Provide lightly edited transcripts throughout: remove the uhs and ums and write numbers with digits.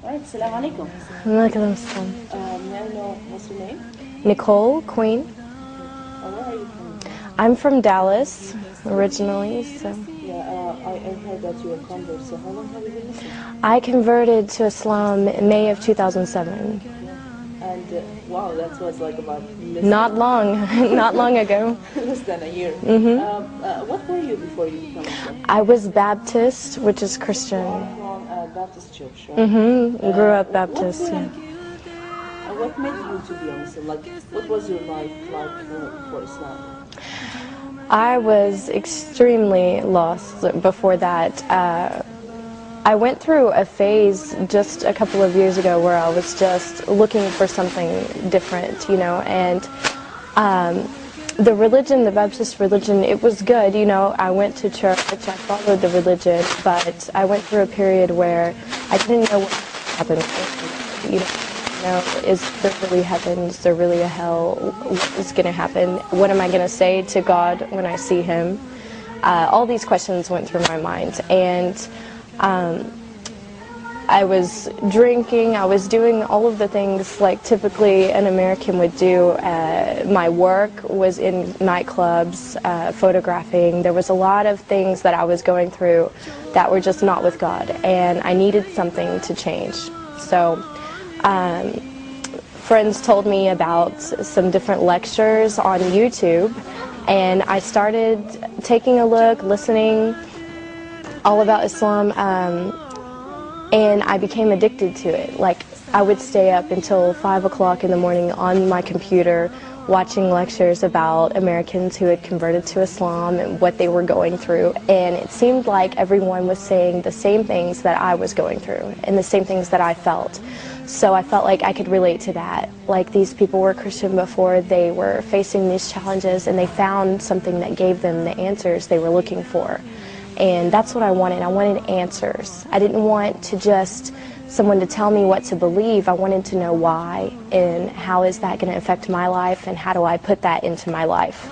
Alright, Assalamu alaikum. Walaikum assalam. May I know what's your name? Nicole Queen. Where are you from? I'm from Dallas originally, so Yeah, I heard that you're a convert, so how long have you been Muslim? I converted to Islam in May of 2007. Yeah. And wow, that was like about Not long, not long ago. less than a year. What were you before you became Muslim? I was Baptist, which is Christian. From a Baptist church, right? Grew up Baptist. Yeah. What made you to be a Muslim? Like, what was your life like for Islam? I was extremely lost before that. I went through a phase just a couple of years ago where I was just looking for something different, and the religion, the Baptist religion, it was good, I went to church, I followed the religion, but I went through a period where I didn't know what happened. Is there really heaven? Is there really a hell? What is going to happen? What am I going to say to God when I see Him? All these questions went through my mind, and I was drinking, I was doing all of the things like typically an American would do. My work was in nightclubs, photographing. There was a lot of things that I was going through that were just not with God, and I needed something to change. So friends told me about some different lectures on YouTube, and I started taking a look, listening all about Islam, and I became addicted to it. Like, I would stay up until 5 o'clock in the morning on my computer watching lectures about Americans who had converted to Islam and what they were going through, and it seemed like everyone was saying the same things that I was going through and the same things that I felt. So I felt like I could relate to that. Like, these people were Christian before, they were facing these challenges, and they found something that gave them the answers they were looking for. And that's what I wanted. I wanted answers. I didn't want to just someone to tell me what to believe. I wanted to know why, and how is that going to affect my life, and how do I put that into my life.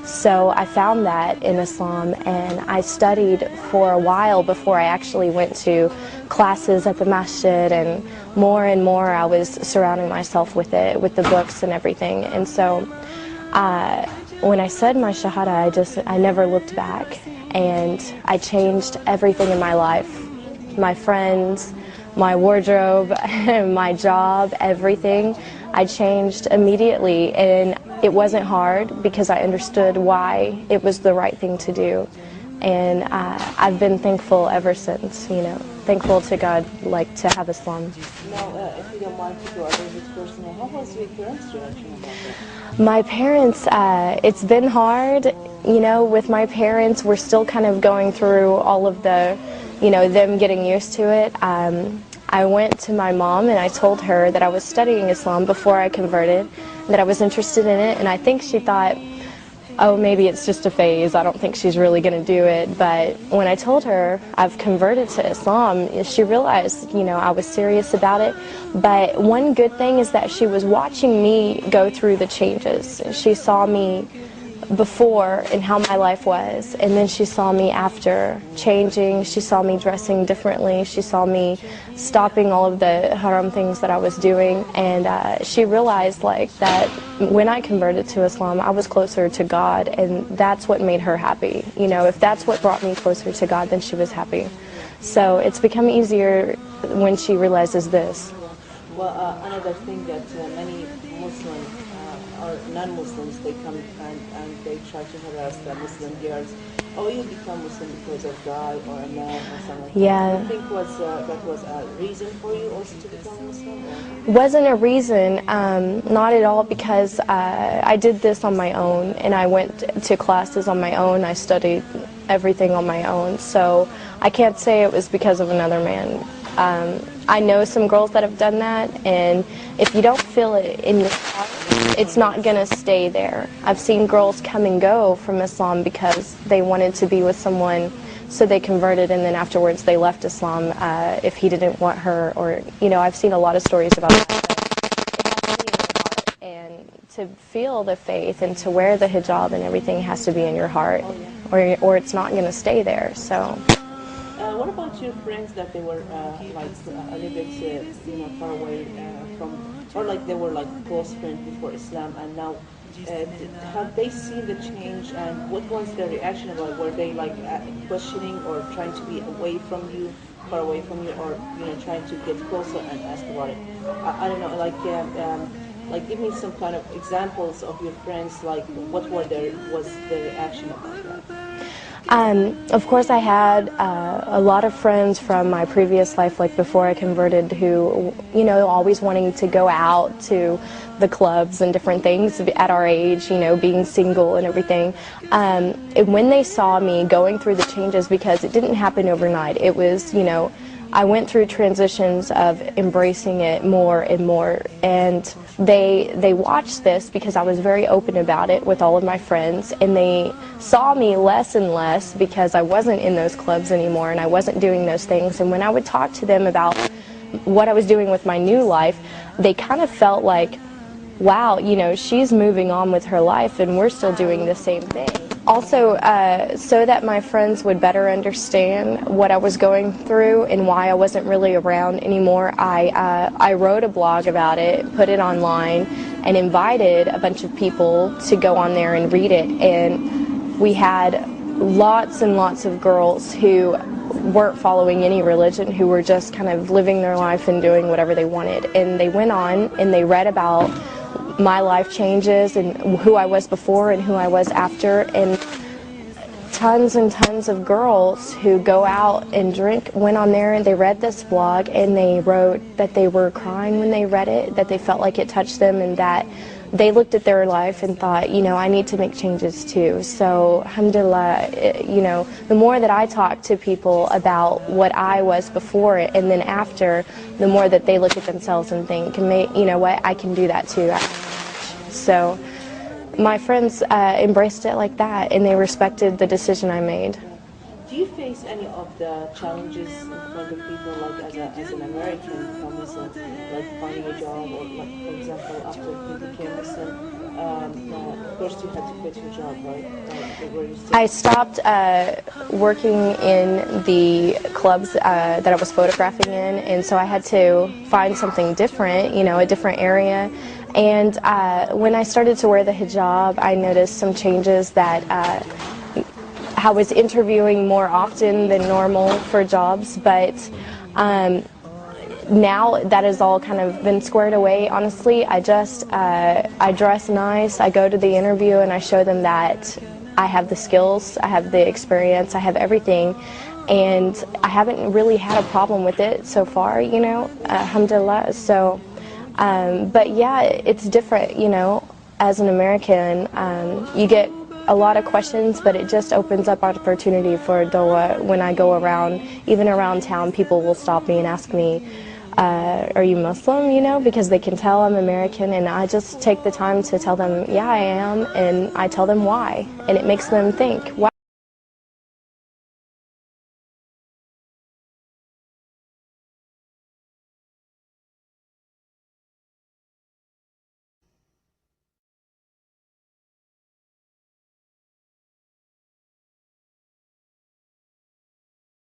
So I found that in Islam, and I studied for a while before I actually went to classes at the masjid, and more I was surrounding myself with it, with the books and everything. And so when I said my shahada, I never looked back, and I changed everything in my life. My friends, my wardrobe, my job, everything. I changed immediately, and it wasn't hard because I understood why it was the right thing to do. And I've been thankful ever since, thankful to God, like, to have Islam. Now, if you don't mind to go a little bit personal, how was your parents' reaction about that? My parents, it's been hard, with my parents. We're still kind of going through all of the, them getting used to it. I went to my mom and I told her that I was studying Islam before I converted, that I was interested in it, and I think she thought, oh, maybe it's just a phase, I don't think she's really going to do it. But when I told her I've converted to Islam, she realized, I was serious about it. But one good thing is that she was watching me go through the changes. She saw me before and how my life was, and then she saw me after changing. She saw me dressing differently. She saw me stopping all of the haram things that I was doing, and she realized like that when I converted to Islam, I was closer to God, and that's what made her happy. If that's what brought me closer to God, then she was happy. So it's become easier when she realizes this. Well, another thing that many Muslims or non-Muslims, they come and they try to harass the Muslim girls. Oh, you become Muslim because of God or a man or something like Yeah. that. Do you think that was a reason for you also to become Muslim? Or? Wasn't a reason, not at all, because I did this on my own, and I went to classes on my own. I studied everything on my own, so I can't say it was because of another man. I know some girls that have done that, and if you don't feel it in your heart, it's not going to stay there. I've seen girls come and go from Islam because they wanted to be with someone, so they converted, and then afterwards they left Islam if he didn't want her, or, I've seen a lot of stories about that. And to feel the faith and to wear the hijab and everything has to be in your heart, or it's not going to stay there. So What about your friends that they were like a little bit, far away from, or like they were like close friends before Islam, and now have they seen the change, and what was their reaction about? Were they like questioning or trying to be away from you, far away from you, or trying to get closer and ask about it? I don't know, like give me some kind of examples of your friends, like what was their reaction about that? Of course, I had a lot of friends from my previous life, like before I converted, who, always wanting to go out to the clubs and different things at our age, being single and everything. And when they saw me going through the changes, because it didn't happen overnight, it was, I went through transitions of embracing it more and more, and they watched this because I was very open about it with all of my friends, and they saw me less and less because I wasn't in those clubs anymore and I wasn't doing those things. And when I would talk to them about what I was doing with my new life, they kind of felt like, wow, she's moving on with her life and we're still doing the same thing. Also, so that my friends would better understand what I was going through and why I wasn't really around anymore, I wrote a blog about it, put it online, and invited a bunch of people to go on there and read it. And we had lots and lots of girls who weren't following any religion, who were just kind of living their life and doing whatever they wanted. And they went on and they read about my life changes and who I was before and who I was after, and tons and tons of girls who go out and drink went on there and they read this blog and they wrote that they were crying when they read it, that they felt like it touched them, and that they looked at their life and thought, I need to make changes too. So alhamdulillah, the more that I talk to people about what I was before and then after, the more that they look at themselves and think, what, I can do that too. So my friends embraced it like that, and they respected the decision I made. Do you face any of the challenges in front of people, like as an American Muslim, like finding a job, or like, for example, after you became Muslim, first you had to quit your job, right? I stopped working in the clubs that I was photographing in, and so I had to find something different, a different area. And when I started to wear the hijab, I noticed some changes that I was interviewing more often than normal for jobs, but now that has all kind of been squared away. Honestly, I dress nice, I go to the interview and I show them that I have the skills, I have the experience, I have everything, and I haven't really had a problem with it so far, alhamdulillah. So, but yeah, it's different, as an American, you get a lot of questions, but it just opens up opportunity for dawah. When I go around, even around town, people will stop me and ask me, are you Muslim, because they can tell I'm American, and I just take the time to tell them, yeah, I am, and I tell them why, and it makes them think, wow.